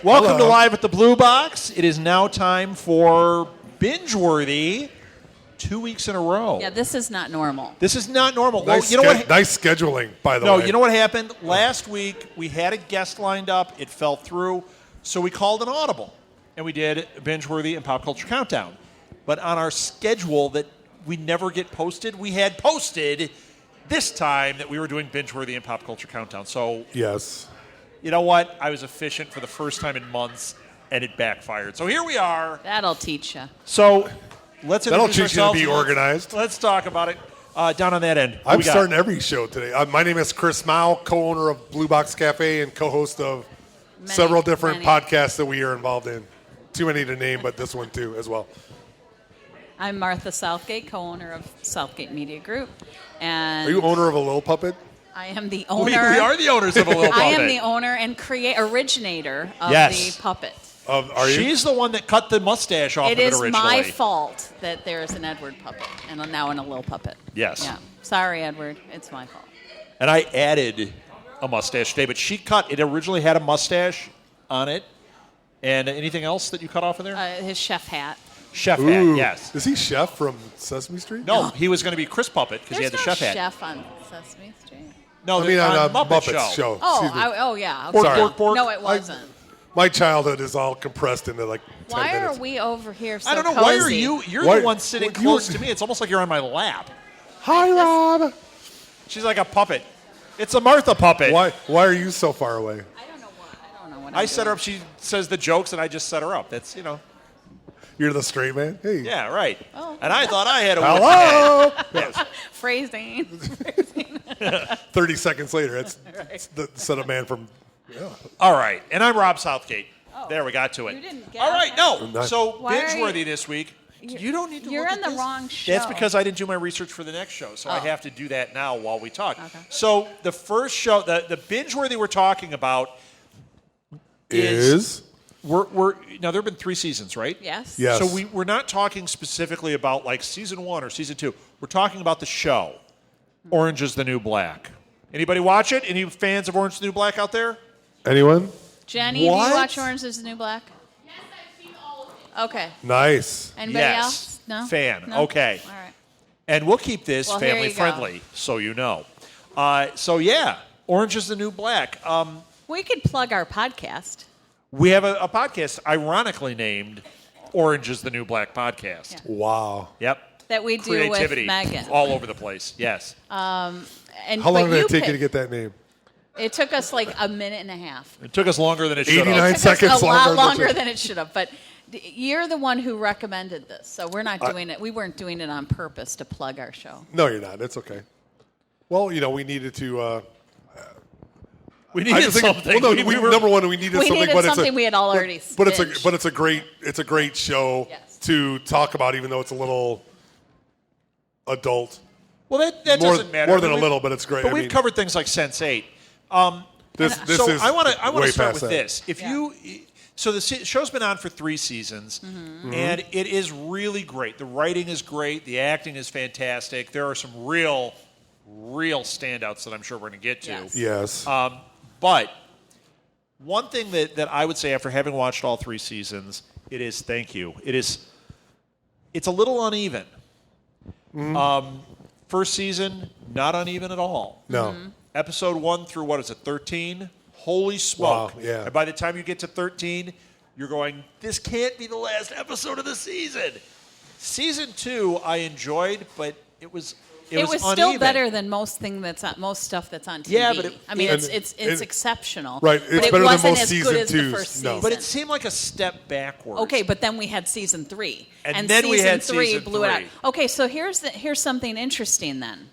Welcome to Live at the Blue Box. It is now time for Binge-worthy 2 weeks in a row. Yeah, this is not normal. This is not normal. Nice, well, you know what? Nice scheduling, by the way. No, you know what happened? Last week, we had a guest lined up. It fell through, so we called an audible, and we did Binge-worthy and Pop Culture Countdown. But on our schedule that we never get posted, we had posted this time that we were doing Binge-worthy and Pop Culture Countdown. So, yes. You know what? I was efficient for the first time in months, and it backfired. So here we are. That'll teach you. So let's introduce teach you to ourselves. be organized. Let's talk about it. Down on that end. I'm starting every show today. My name is Chris Mao, co-owner of Blue Box Cafe and co-host of several different podcasts that we are involved in. Too many to name, but this one too as well. I'm Martha Southgate, co-owner of Southgate Media Group. And are you owner of a little puppet? I am the owner. We are the owners of a little puppet. I am the owner and originator of the puppet. Are you? She's the one that cut the mustache off of it originally. It is my fault that there is an Edward puppet and now in a little puppet. Yes. Yeah. Sorry, Edward. It's my fault. And I added a mustache today, but she cut. It originally had a mustache on it. And anything else that you cut off of there? His chef hat. Chef hat, yes. Is he Chef from Sesame Street? No, he was going to be Chris Puppet because he had the chef hat. There's no chef on Sesame Street. No, I mean on Muppet Show. Oh, yeah. Okay. Bork, bork. No, it wasn't. My childhood is all compressed into like 10 Why minutes. are we over here so I don't know. cozy? Why are you? You're the one sitting close to me. It's almost like you're on my lap. Hi, Rob. She's like a puppet. It's a Martha puppet. Why are you so far away? I don't know what I set her up. She says the jokes, and I just set her up. That's, You're the straight man? Hey. Yeah, right. Oh. And I thought I had a Hello. Yes. Phrasing. 30 seconds later, it's the set of man from. Yeah. All right. And I'm Rob Southgate. Oh. There, we got to it. You didn't get All right. that? No. So, Why are binge-worthy this week. You don't need to You're look on at the this. wrong show. That's because I didn't do my research for the next show, so I have to do that now while we talk. Okay. So the first show, the binge-worthy we're talking about is we're now there have been 3 seasons, right? Yes. Yes. So we're not talking specifically about like season 1 or season 2. We're talking about the show, Orange is the New Black. Anybody watch it? Any fans of Orange is the New Black out there? Anyone? Jenny, do you watch Orange is the New Black? Yes, I've seen all of it. Okay. Nice. Anybody Yes. else? No? Fan. No? Okay. All right. And we'll keep this Well, here family you go. friendly, so you know. So yeah, Orange is the New Black. We could plug our podcast. We have a podcast ironically named Orange is the New Black Podcast. Yeah. Wow. Yep. That we do Creativity with Megan. all over the place. Yes. And, How long but did it take you to picked- get that name? It took us like a minute and a half. It took us longer than it should 89 have. It took us seconds a lot longer longer than- than it should have. But you're the one who recommended this, so we're not doing it. We weren't doing it on purpose to plug our show. No, you're not. It's okay. Well, we needed to. We I needed just think, something. well, no, number one, we needed We something. needed but something it's we had already But binged. it's a great show Yes. to talk about, even though it's a little adult. Well, that More- doesn't matter. more than a little, but it's great. But I we've mean- covered things like Sense8. This So is I want way to start past with that. this. So the show's been on for 3 seasons, and it is really great. The writing is great. The acting is fantastic. There are some real standouts that I'm sure we're going to get to. Yes. Yes. But one thing that I would say after having watched all 3 seasons, thank you. It's a little uneven. First season, not uneven at all. no. Episode 1 through, 13? Holy smoke. Wow, yeah. And by the time you get to 13, you're going, this can't be the last episode of the season. Season 2, I enjoyed, but it was It was uneven. still better than most stuff that's on TV. Yeah, but it's exceptional. Right, But it's it better than wasn't most as season good as the twos. first No. season. But it seemed like a step backwards. Okay, but then we had season 3, And then season we had 3 season blew it out. 3. Okay, so here's something interesting then.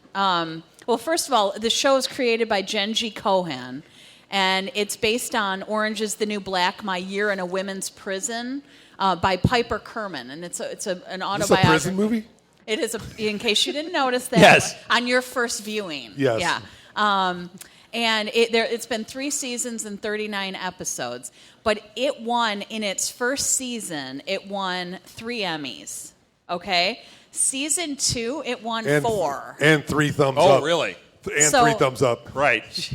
Well, first of all, the show is created by Jenji Kohan, and it's based on Orange is the New Black: My Year in a Women's Prison by Piper Kerman, and it's an Is this a autobiography. prison movie? It is, in case you didn't notice that, Yes. on your first viewing. Yes. Yeah. And it's been 3 seasons and 39 episodes. But it won, in its first season, it won 3 Emmys. Okay? Season 2, it won 4. And 3 thumbs Oh, up. really? And So- 3 thumbs up. Right.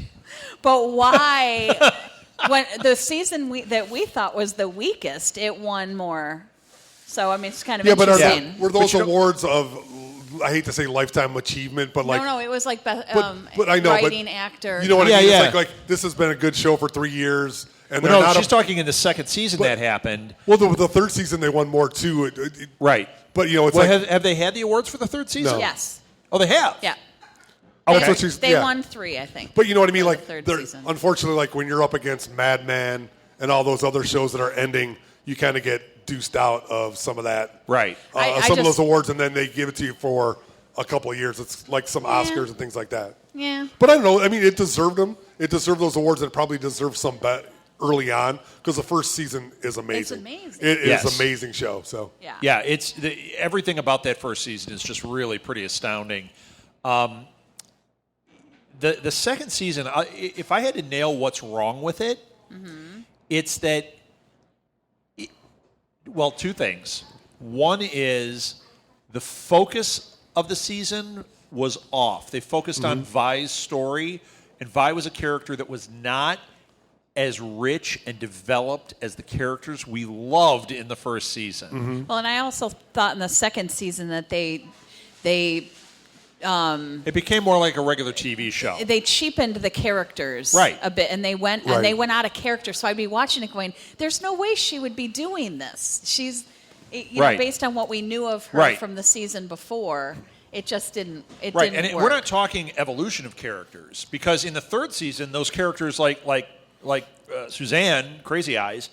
But why when the season that we thought was the weakest, it won more. So I mean, it's kind of interesting. Were those awards of? I hate to say lifetime achievement, but like no, it was like but I know, writing, but actor. You know what I mean? Yeah. It's like this has been a good show for 3 years, and Well, no, she's talking in the second season that happened. Well, the third season they won more too. Right, but it's have they had the awards for the third season? No. Yes. Oh, they have. Yeah. Okay. They won 3, I think. But you know what I mean? Like, third season. Unfortunately, like when you're up against Mad Men and all those other shows that are ending, you kind of get deuced out of some of that. Right. Some of those awards, and then they give it to you for a couple of years. It's like some Oscars and things like that. Yeah. But I don't know. I mean, it deserved them. It deserved those awards, and it probably deserved some bet early on because the first season is amazing. It's amazing. It is an amazing show. So yeah, it's everything about that first season is just really pretty astounding. The second season, if I had to nail what's wrong with it, it's that. Well, two things. One is the focus of the season was off. They focused on Vi's story, and Vi was a character that was not as rich and developed as the characters we loved in the first season. Well, and I also thought in the second season that they it became more like a regular TV show. They cheapened the characters a bit, and they went out of character. So I'd be watching it going, "There's no way she would be doing this. She's, know, based on what we knew of her from the season before." It just didn't. It didn't and work. We're not talking evolution of characters because in the third season, those characters like Suzanne, Crazy Eyes,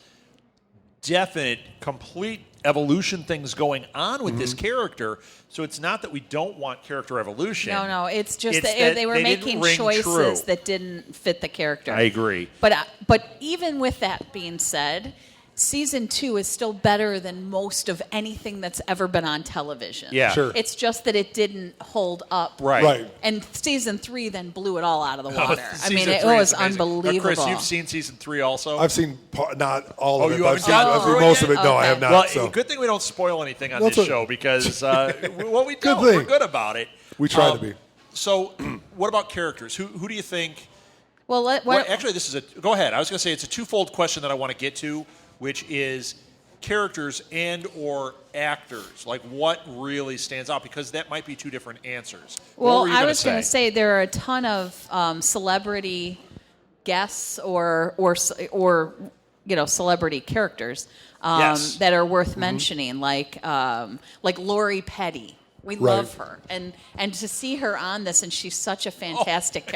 definite, complete evolution things going on with this character. So it's not that we don't want character evolution. No, it's just that they were making choices that didn't fit the character. I agree. But even with that being said, Season 2 is still better than most of anything that's ever been on television. Yeah. Sure. It's just that it didn't hold up. Right. And Season 3 then blew it all out of the water. I mean, Season it 3 was is amazing. unbelievable. Now, Chris, you've seen Season 3 also? I've seen not all of it. you But haven't I've seen most of it. No, I have not. Well, so. good thing we don't spoil anything on That's this show because we don't. thing. We're good about it. We try to be. So, what about characters? Who do you think? Well, Actually, this is go ahead. I was going to say it's a twofold question that I want to get to, which is characters and or actors. Like, what really stands out? Because that might be two different answers. Well, I was going to say there are a ton of celebrity guests or celebrity characters that are worth mentioning, like Lori Petty. We love her, and to see her on this, and she's such a fantastic.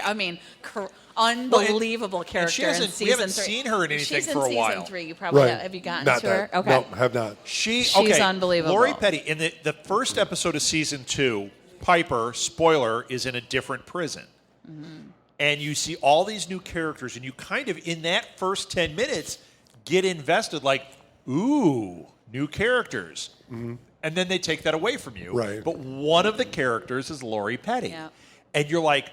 Unbelievable character in season 3. We haven't seen her in anything for a while. She's in season 3. You probably have you gotten to her? Okay. No, have not. She's unbelievable. Lori Petty, in the first episode of season 2, Piper, spoiler, is in a different prison. And you see all these new characters, and you kind of, in that first 10 minutes, get invested like, ooh, new characters. And then they take that away from you. Right. But one of the characters is Lori Petty. Yeah. And you're like,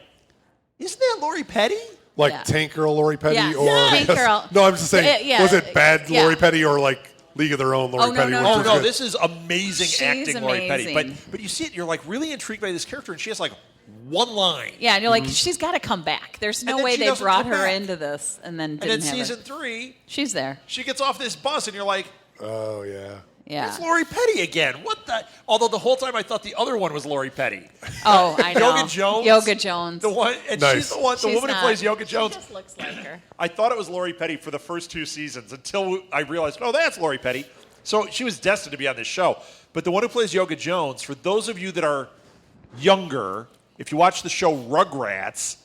isn't that Lori Petty? Like Tank Girl Lori Petty? Yeah. Or Tank Girl. No, I'm just saying, was it bad Lori Petty or like League of Their Own Lori Petty? No. This is amazing acting, Lori Petty. amazing. But you see it, and you're like really intrigued by this character, and she has like one line. Yeah, and you're like, she's got to come back. There's no way they brought her into this and then didn't And then have season her. 3, She's there. she gets off this bus, and you're like, Oh, yeah. Yeah. it's Lori Petty again. What the? Although the whole time I thought the other one was Lori Petty. Oh, I know. Yoga Jones. Yoga Jones. The one, and Nice. she's the one. The She's woman not. who plays Yoga Jones. She just looks like her. I thought it was Lori Petty for the first 2 seasons until I realized, oh, that's Lori Petty. So she was destined to be on this show. But the one who plays Yoga Jones, for those of you that are younger, if you watch the show Rugrats,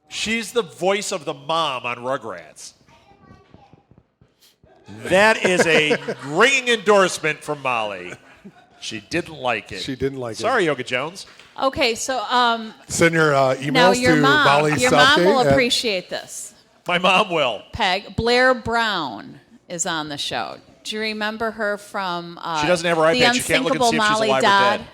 she's the voice of the mom on Rugrats. That is a ringing endorsement from Molly. She didn't like it. She didn't like it. Sorry, Yoga Jones. Okay, so Send your emails now your to mom, Molly your mom Southgate will at- appreciate this. My mom will. Peg, Blair Brown is on the show. Do you remember her from She doesn't have her the iPad. She can't look and see if she's Molly alive or Dodd? dead.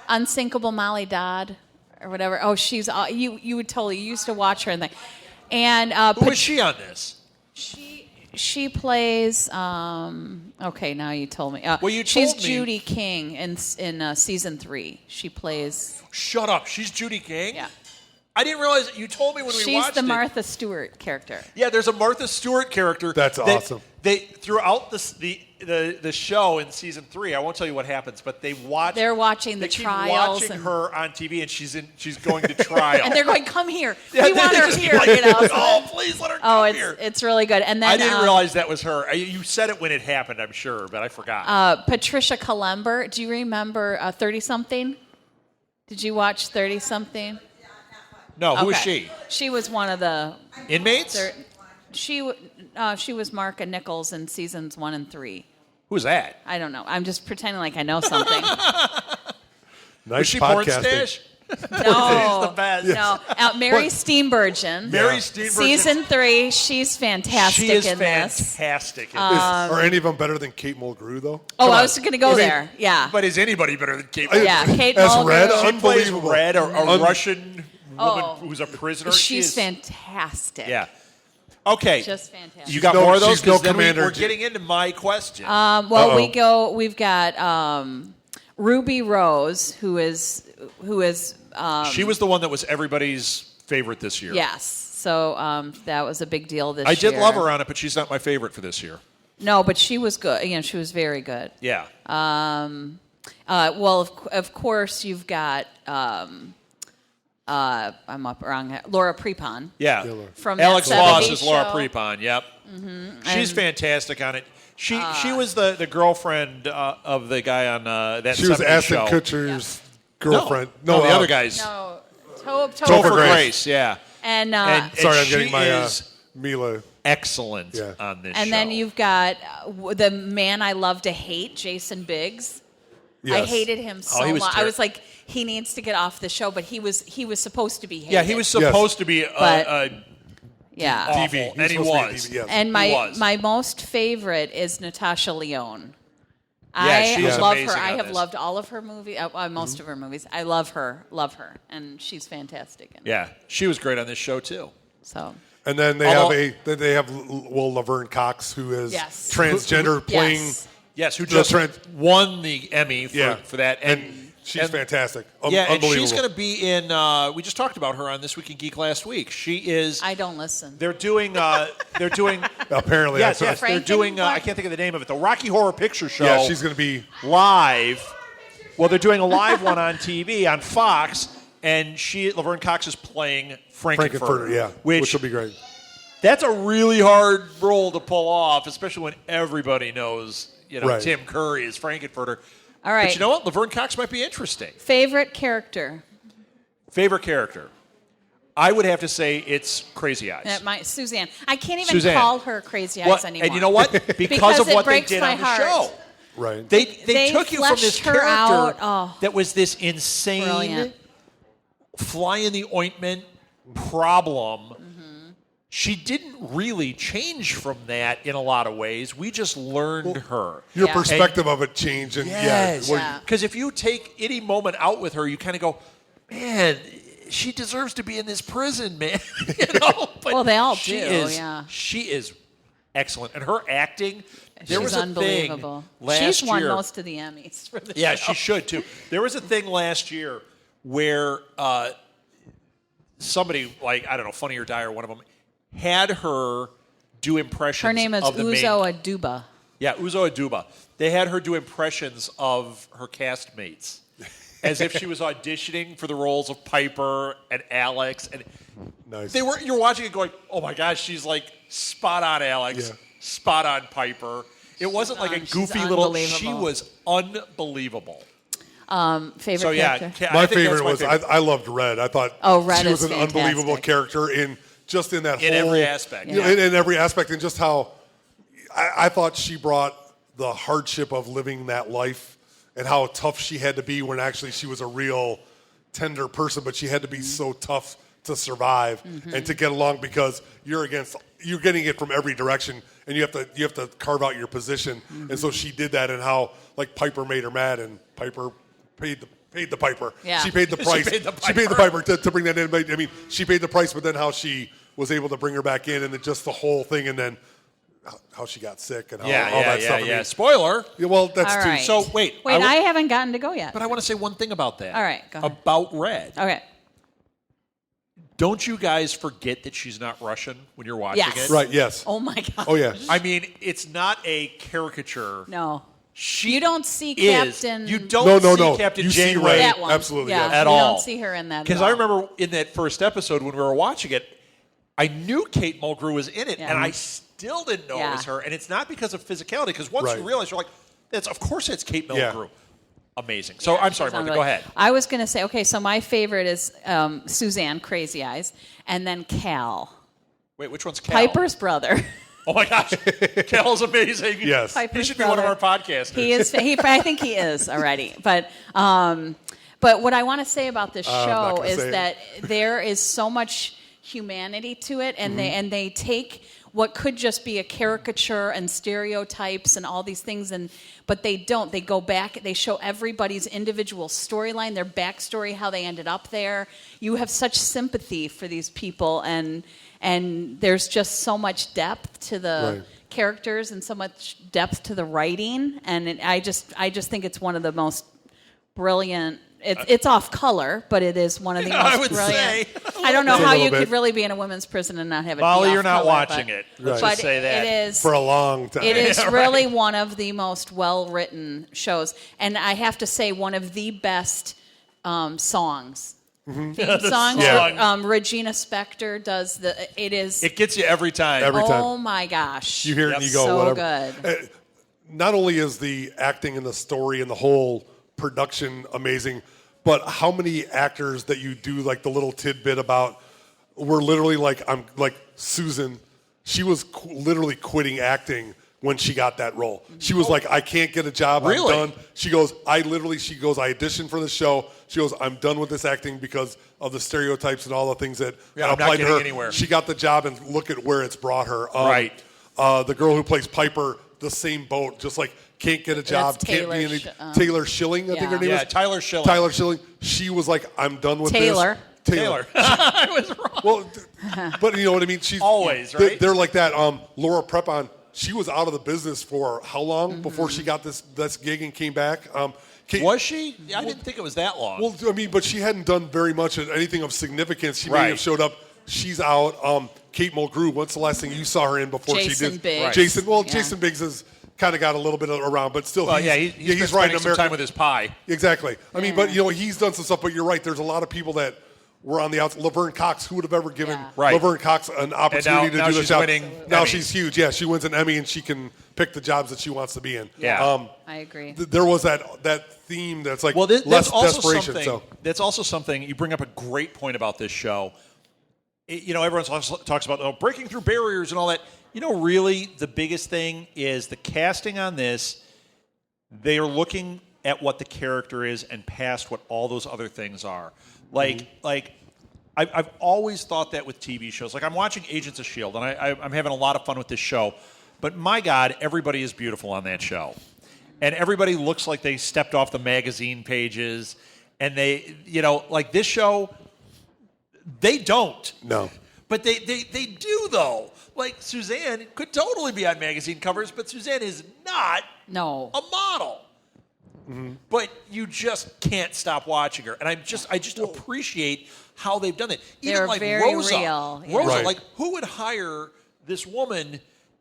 Unsinkable Molly Dodd or whatever. Oh, she's you would totally you used to watch her and Who is she on this? she plays. Okay, now you told me. Well, you she's told me. Judy King in season 3. She plays. Shut up. She's Judy King? Yeah. I didn't realize it. You told me when we watched it. She's the Martha Stewart character. Yeah, there's a Martha Stewart character. That's awesome. They throughout the show in season 3. I won't tell you what happens, but they're watching the keep trials. Watching her on TV, and she's going to trial. And they're going, come here. Yeah, We want they her just here. like, You know? oh, please let her come here. It's really good. And then I didn't realize that was her. You said it when it happened, I'm sure, but I forgot. Patricia Kalember. Do you remember 30-something? Did you watch 30-something? No, who is Okay. she? She was one of the Inmates? She was Marka Nichols in seasons 1 and 3. Who's that? I don't know. I'm just pretending like I know something. Nice Was she porn podcasting. stash? No, the best. no. Mary Steenburgen. Mary Steenburgen. Season 3, she's fantastic She is in this. fantastic in this. Are any of them better than Kate Mulgrew, though? Oh, I was going to go I mean, there. Yeah. But is anybody better than Kate? Yeah, Kate As Mulgrew. Red, She plays unbelievable. Red, a Russian woman Oh. who's a prisoner. She's fantastic. Yeah. Okay. Just fantastic. You got No, more of those? she's no 'Cause then Commander we're J- getting into my question. Uh-oh. We've got Ruby Rose, who is she was the one that was everybody's favorite this year. yes. So that was a big deal this I year. did love her on it, but she's not my favorite for this year. No, but she was good. She was very good. Yeah. Well, of course, you've got I'm up wrong. Laura Prepon. Yeah. From Alex that Voss 70s is Laura show. Prepon. Yep. She's And- fantastic on it. She was the girlfriend of the guy on that She was 70s Ashton show. Kutcher's girlfriend. No, the other guys. No, Topher Topher Grace. Grace. Yeah. and Sorry, I'm she getting my is Mila. excellent Yeah. on this show. and then you've got the man I love to hate, Jason Biggs. I Yes. hated him so he was much. I ter- was like, he needs to get off the show, but he was supposed to be hated. Yeah, he was supposed to be But- Yeah. awful, DV. and he supposed to be was. DV, yes. And He my was. my most favorite is Natasha Lyonne. Yeah, she I is love amazing her. I on have this. loved all of her movies, most of her movies. I love her, and she's fantastic. In it. Yeah, she was great on this show too. So And then they have Laverne Cox, who is Yes. transgender, playing. Yes. Yes, who The just trend- won the Emmy for, Yeah. for that. And she's fantastic. Yeah, and Unbelievable. she's going to be in. We just talked about her on This Week in Geek last week. She is. I don't listen. They're doing. They're doing. Apparently, Yes, that's yes. They're doing. I can't think of the name of it. The Rocky Horror Picture Show. Yeah, she's going to be. live. Well, they're doing a live one on TV on Fox, and Laverne Cox is playing Frankenfurter. Frankenfurter, yeah, which will be great. That's a really hard role to pull off, especially when everybody knows, Right. Tim Curry is Frankenfurter. All right. But you know what? Laverne Cox might be interesting. Favorite character? Favorite character? I would have to say it's Crazy Eyes. Suzanne. I can't even Suzanne. call her Crazy Eyes Well, anymore. and you know what? Because Because of it what they breaks did my on the heart. show. Right. They They took you from this fleshed her character out. Oh. that was this insane, Brilliant. fly in the ointment problem. Mm-hmm. She didn't really change from that in a lot of ways. We just learned her. Your Yeah. perspective of it changed. And Yes. Yeah. Because if you take any moment out with her, you kind of go, man, she deserves to be in this prison, man. But Well, they all she do, is, yeah. She is excellent. And her acting, there She's was a unbelievable. thing last She's won year. most of the Emmys for the Yeah, show. she should too. There was a thing last year where somebody, like, I don't know, Funny or Die or one of them, had her do impressions Her name is of the main. Uzo Aduba. Yeah, Uzo Aduba. They had her do impressions of her castmates as if she was auditioning for the roles of Piper and Alex. And Nice. you're watching it going, oh my gosh, she's like spot on Alex, Yeah. spot on Piper. It wasn't like a She's goofy little. unbelievable. She was unbelievable. Favorite So yeah, character? I My think that's favorite my was favorite. I loved Red. I thought Red she was is an unbelievable fantastic. character in that In whole every aspect. you know, Yeah. in every aspect, and just how I thought she brought the hardship of living that life and how tough she had to be when actually she was a real tender person, but she had to be so tough to survive and to get along because you're getting it from every direction, and you have to carve out your position. And so she did that, and how like Piper made her mad, and Piper paid the piper. Yeah. She paid the She price. paid the She paid the piper. piper to bring that in. But, I mean, she paid the price, but then how she was able to bring her back in, and then just the whole thing, and then how she got sick and all that stuff. I mean, Spoiler. yeah, well, that's All too. right. So wait, I haven't gotten to go yet. but I want to say one thing about that. All right, go ahead. About Red. Okay. Don't you guys forget that she's not Russian when you're watching Yes. it? Right, yes. Oh my god. Oh, yeah. I mean, it's not a caricature. No. She You don't see is. Captain. You don't No, see no. Captain You see Janeway Ray. That one. Absolutely, Yeah. yes. at you all. don't see her in that. Because at I all. remember in that first episode when we were watching it, I knew Kate Mulgrew was in it, Yeah. and I still didn't know it was Yeah. her. And it's not because of physicality, because once you Right. realize, you're like, of course it's Kate Yeah. Mulgrew. Amazing. So I'm sorry, She's on Martha, really- go ahead. I was going to say, okay, so my favorite is Suzanne, Crazy Eyes, and then Cal, Wait, which one's Cal? Piper's brother. Oh my gosh, Cal's amazing. Yes. Piper's He should be one of our brother. podcasters. He is. I think he is already. But what I want to say about this not show gonna is say it. that there is so much humanity to it, and they take what could just be a caricature and stereotypes and all these things, but they don't. They go back. They show everybody's individual storyline, their backstory, how they ended up there. You have such sympathy for these people, and there's just so much depth to the Right. characters and so much depth to the writing, and I just think it's one of the most brilliant. It's off color, but it is one of the most I would brilliant. say. I don't know It's a how little you bit. could really be in a women's prison and not have it. Molly, be you're not off-color, watching but- it. Let's Right. just say that. It is. For a long time. It is Yeah, right. really one of the most well-written shows, and I have to say, one of the best songs. Theme songs. Yeah. Regina Spektor does the. It is. It gets you every time. Every time. Oh my gosh! You hear it Yep. and you go, So whatever. good. Not only is the acting and the story and the whole production amazing, but how many actors that you do like the little tidbit about were literally like, I'm like Susan, she was literally quitting acting when she got that role. She was like, I can't get a job. Really? I'm done. She goes, I auditioned for the show. She goes, I'm done with this acting because of the stereotypes and all the things that Yeah, I'm not applied to getting her. anywhere. She got the job, and look at where it's brought her. Right. The girl who plays Piper, the same boat, just like can't get a job, That's can't be Taylor any. Taylor Schilling, I think her name Yeah, is. Tyler Schilling. Tyler Schilling. She was like, I'm done with Taylor. this. Taylor. I was wrong. Well, but you know what I mean? She's Always, right? They're like that. Laura Prepon, she was out of the business for how long before she got this gig and came back? Was she? I didn't think it was that long. Well, I mean, but she hadn't done very much of anything of significance. She may Right. have showed up. She's out. Kate Mulgrew, what's the last thing you saw her in before Jason she did? Biggs. Right. Jason. Well, Yeah. Jason Biggs has kind of got a little bit around, but still, Well, he's he's riding spending some American time with his pie. Exactly. I mean, but you know, he's done some stuff. But you're right. There's a lot of people that were on the outside. Laverne Cox, who would have ever given Yeah. Right. Laverne Cox an opportunity now to do the she's job? winning Now Emmys. she's huge. Yeah, she wins an Emmy and she can pick the jobs that she wants to be in. Yeah. I agree. There was that theme that's like Well, less that's also desperation. something. So That's also something. You bring up a great point about this show. Everyone talks about breaking through barriers and all that. Really, the biggest thing is the casting on this. They are looking at what the character is and past what all those other things are. I've always thought that with TV shows. Like I'm watching Agents of S.H.I.E.L.D., and I'm having a lot of fun with this show. But my God, everybody is beautiful on that show. And everybody looks like they stepped off the magazine pages. And they, like this show, they don't. no. But they do, though. Like Suzanne could totally be on magazine covers, but Suzanne is not No. a model. But you just can't stop watching her. And I just appreciate how they've done it. Even They're like very Rosa. real, yeah. Rosa, Right. like who would hire this woman,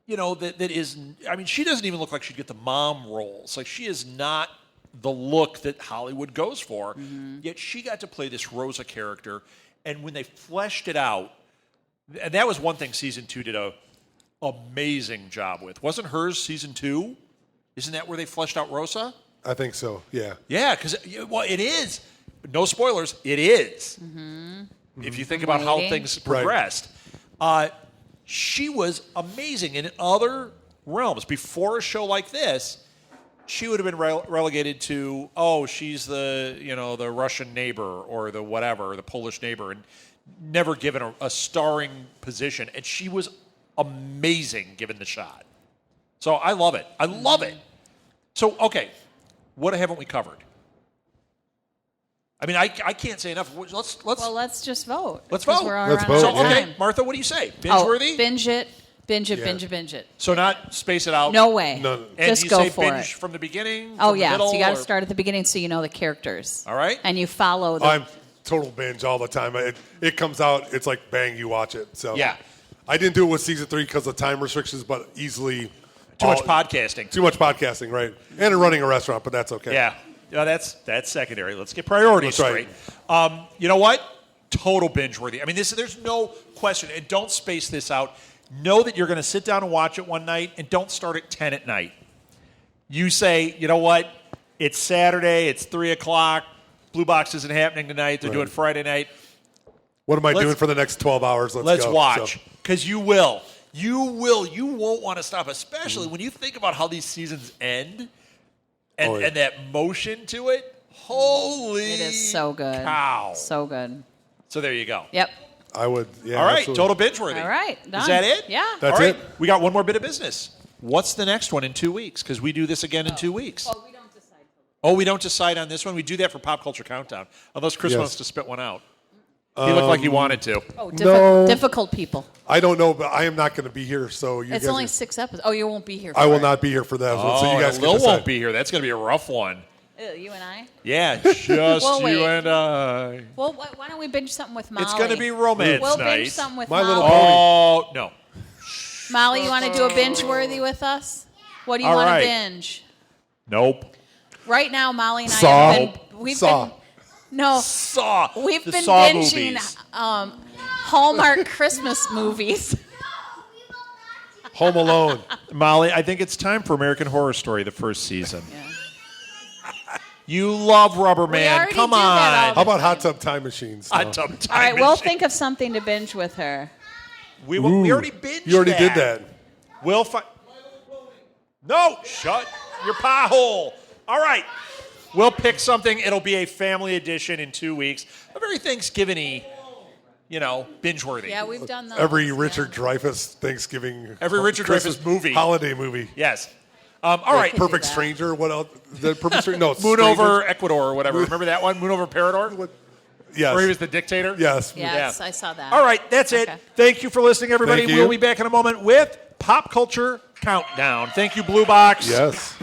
that is, I mean, she doesn't even look like she'd get the mom roles. Like she is not the look that Hollywood goes for. Yet she got to play this Rosa character. And when they fleshed it out, and that was one thing season 2 did a amazing job with. Wasn't hers season 2? Isn't that where they fleshed out Rosa? I think so. Yeah. Yeah, because it is. No spoilers. It is. If you think about how Waiting. things progressed, she was amazing in other realms. Before a show like this, she would have been relegated to she's the Russian neighbor or the whatever, the Polish neighbor, and never given a starring position. And she was amazing given the shot. So I love it. I love it. So okay. What haven't we covered? I mean, I can't say enough. Let's just vote. Let's 'cause vote. We're Let's around vote, So out of yeah. okay, time. Martha, what do you say? Binge Oh, worthy? binge it, Yeah. binge it. So not space it out. No way. No. And Just do you go say for binge it. from the beginning? Oh from the yeah, middle, so you got to or- start at the beginning so you know the characters. All right. And you follow the. I'm total binge all the time. It comes out, it's like bang, you watch it. So Yeah. I didn't do it with season 3 because of time restrictions, but easily Too much podcasting. Too much podcasting, right? And running a restaurant, but that's okay. Yeah. That's secondary. Let's get priorities That's right. straight. You know what? Total binge worthy. I mean, there's no question. And don't space this out. Know that you're going to sit down and watch it one night, and don't start at 10 at night. You say, you know what? It's Saturday. It's 3 o'clock. Blue Box isn't happening tonight. They're doing Friday night. What am I doing for the next 12 hours? Let's go. watch, because you will. You will. You won't want to stop, especially when you think about how these seasons end and that motion to it. Holy It is so good. cow. So good. So there you go. Yep. I would, yeah. All right, absolutely. total binge worthy. All right. Done. Is that it? Yeah. That's All right, it. we got one more bit of business. What's the next one in 2 weeks? Because we do this again in 2 weeks. Oh, we don't decide. Oh, we don't decide on this one? We do that for Pop Culture Countdown, unless Chris Yes. wants to spit one out. He looked like he wanted to. Oh, No. difficult people. I don't know, but I am not going to be here, so you It's guys only are- 6 episodes. Oh, you won't be here. For I will it. not be here for that. Oh, so you guys Lil can decide. won't be here. That's going to be a rough one. Ew, you and I. Yeah, just Well, wait. you and I. Well, why don't we binge something with Molly? It's going to be romance We'll night. binge something with My Molly. Little Pony. Oh, no. Molly, you want to do a binge worthy with us? What do you All want right. to binge? Nope. Right now, Molly and I Saw. have been. We've Saw. been. No, Saw. we've the been Saw binging movies. Hallmark Christmas movies. Home Alone. Molly, I think it's time for American Horror Story, the first season. You love Rubber Man. already Come do that on. all How about Hot Tub Time Machines? Hot Tub Time All right, we'll Machine. think of something to binge with her. We already binged You already did that. We'll find. No, shut your pie hole. All right. We'll pick something. It'll be a family edition in 2 weeks. A very Thanksgiving-y, binge worthy. Yeah, we've done those. Every Richard Dreyfuss Thanksgiving. Every Richard Christmas Dreyfuss movie. Holiday movie. Yes. All right. could do Perfect that. Stranger. What else? The Perfect Stranger? No, Moon over Ecuador or whatever. Remember that one? Moon over Parador? Yes. Where he was the dictator? Yes. Yes, Yeah. I saw that. All right, that's it. Okay. Thank you for listening, everybody. Thank you. We'll be back in a moment with Pop Culture Countdown. Thank you, Blue Box. Yes.